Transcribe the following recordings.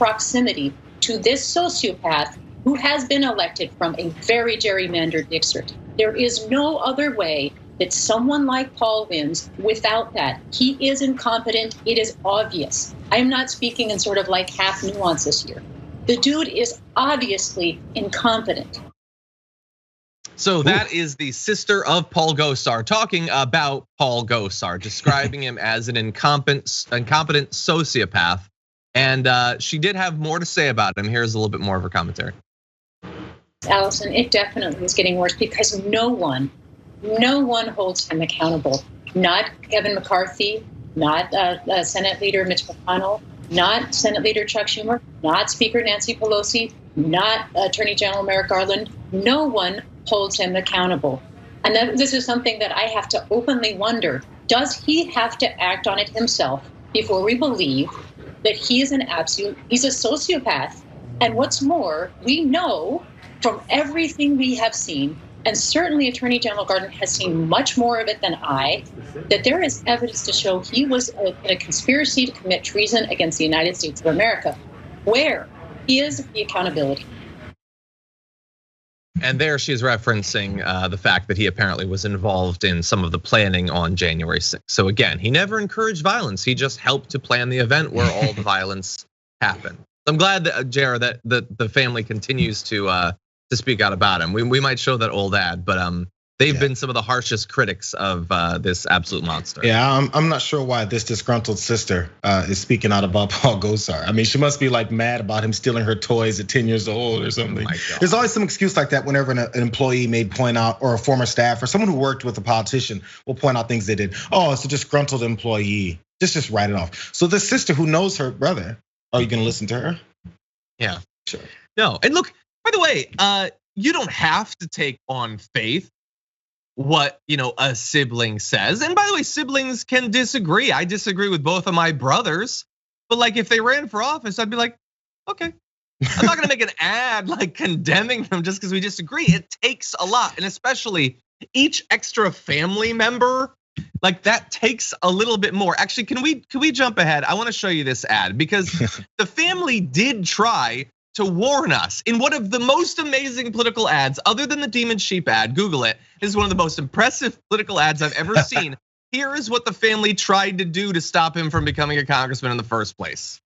proximity to this sociopath who has been elected from a very gerrymandered district. There is no other way that someone like Paul wins without that. He is incompetent. It is obvious. I'm not speaking in sort of like half nuances here. The dude is obviously incompetent. So that is the sister of Paul Gosar talking about Paul Gosar, describing him as an incompetent sociopath. And she did have more to say about him. Here's a little bit more of her commentary. Allison, it definitely is getting worse because no one holds him accountable. Not Kevin McCarthy, not Senate Leader Mitch McConnell, not Senate Leader Chuck Schumer, not Speaker Nancy Pelosi, not Attorney General Merrick Garland. No one holds him accountable. And this is something that I have to openly wonder. Does he have to act on it himself before we believe that he's a sociopath? And what's more, we know from everything we have seen, and certainly Attorney General Garland has seen much more of it than I, that there is evidence to show he was in a conspiracy to commit treason against the United States of America. Where is the accountability? And there she is referencing the fact that he apparently was involved in some of the planning on January 6th. So again, he never encouraged violence. He just helped to plan the event where all the violence happened. I'm glad that Jayar, that the family continues to speak out about him. We might show that old ad, but they've been some of the harshest critics of this absolute monster. Yeah, I'm not sure why this disgruntled sister is speaking out about Paul Gosar. I mean, she must be like mad about him stealing her toys at 10 years old or something. There's always some excuse like that whenever an employee may point out, or a former staff, or someone who worked with a politician will point out things they did. Oh, it's a disgruntled employee. Just write it off. So the sister who knows her brother, are you gonna listen to her? Yeah, sure. No, and look, by the way, you don't have to take on faith what a sibling says. And by the way, siblings can disagree. I disagree with both of my brothers, but like if they ran for office, I'd be like, okay. I'm not gonna make an ad like condemning them just because we disagree. It takes a lot, and especially each extra family member, like that takes a little bit more. Actually, can we jump ahead? I want to show you this ad because the family did try to warn us in one of the most amazing political ads, other than the Demon Sheep ad. Google it. This is one of the most impressive political ads I've ever seen. Here is what the family tried to do to stop him from becoming a congressman in the first place.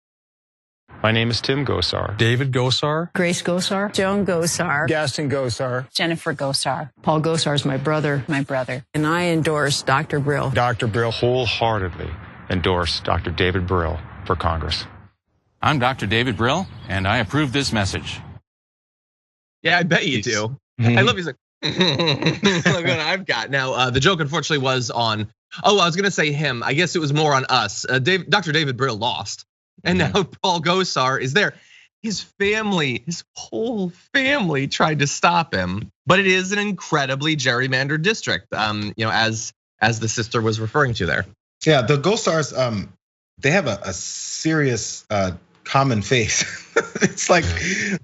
My name is Tim Gosar. David Gosar. Grace Gosar. Joan Gosar. Gaston Gosar. Jennifer Gosar. Paul Gosar is my brother. My brother. And I endorse Dr. Brill. Dr. Brill wholeheartedly endorse Dr. David Brill for Congress. I'm Dr. David Brill, and I approve this message. Yeah, I bet you do. I love he's like, look what I've got. Now, the joke unfortunately was on, I was gonna say him. I guess it was more on us. Dr. David Brill lost, and now Paul Gosar is there. His family, his whole family tried to stop him, but it is an incredibly gerrymandered district, as the sister was referring to there. Yeah, the Gosars, they have a serious common face. It's like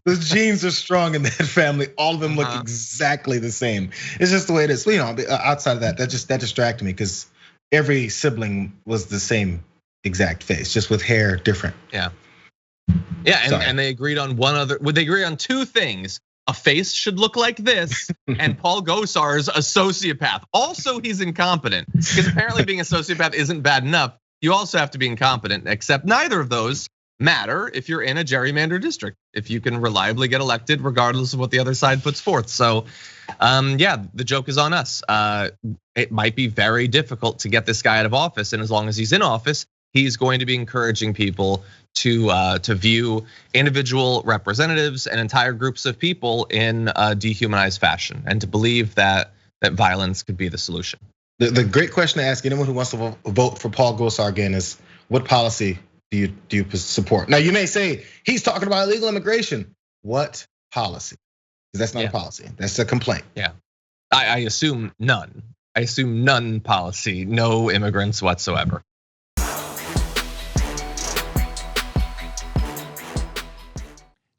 the genes are strong in that family. All of them look exactly the same. It's just the way it is. Outside of that distracted me because every sibling was the same exact face, just with hair different. Yeah, and they agreed on they agreed on two things. A face should look like this, and Paul Gosar is a sociopath. Also, he's incompetent because apparently being a sociopath isn't bad enough. You also have to be incompetent, except neither of those matter if you're in a gerrymandered district, if you can reliably get elected regardless of what the other side puts forth. So yeah, the joke is on us. It might be very difficult to get this guy out of office, and as long as he's in office, he's going to be encouraging people to view individual representatives and entire groups of people in a dehumanized fashion, and to believe that violence could be the solution. The great question to ask anyone who wants to vote for Paul Gosar again is, what policy do you support? Now you may say he's talking about illegal immigration. What policy? Because that's not a policy. That's a complaint. Yeah, I assume none. I assume none policy, no immigrants whatsoever.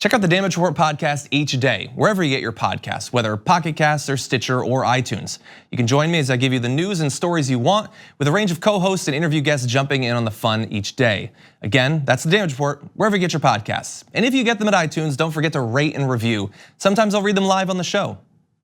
Check out the Damage Report podcast each day, wherever you get your podcasts, whether Pocket Casts or Stitcher or iTunes. You can join me as I give you the news and stories you want, with a range of co-hosts and interview guests jumping in on the fun each day. Again, that's the Damage Report, wherever you get your podcasts. And if you get them at iTunes, don't forget to rate and review. Sometimes I'll read them live on the show.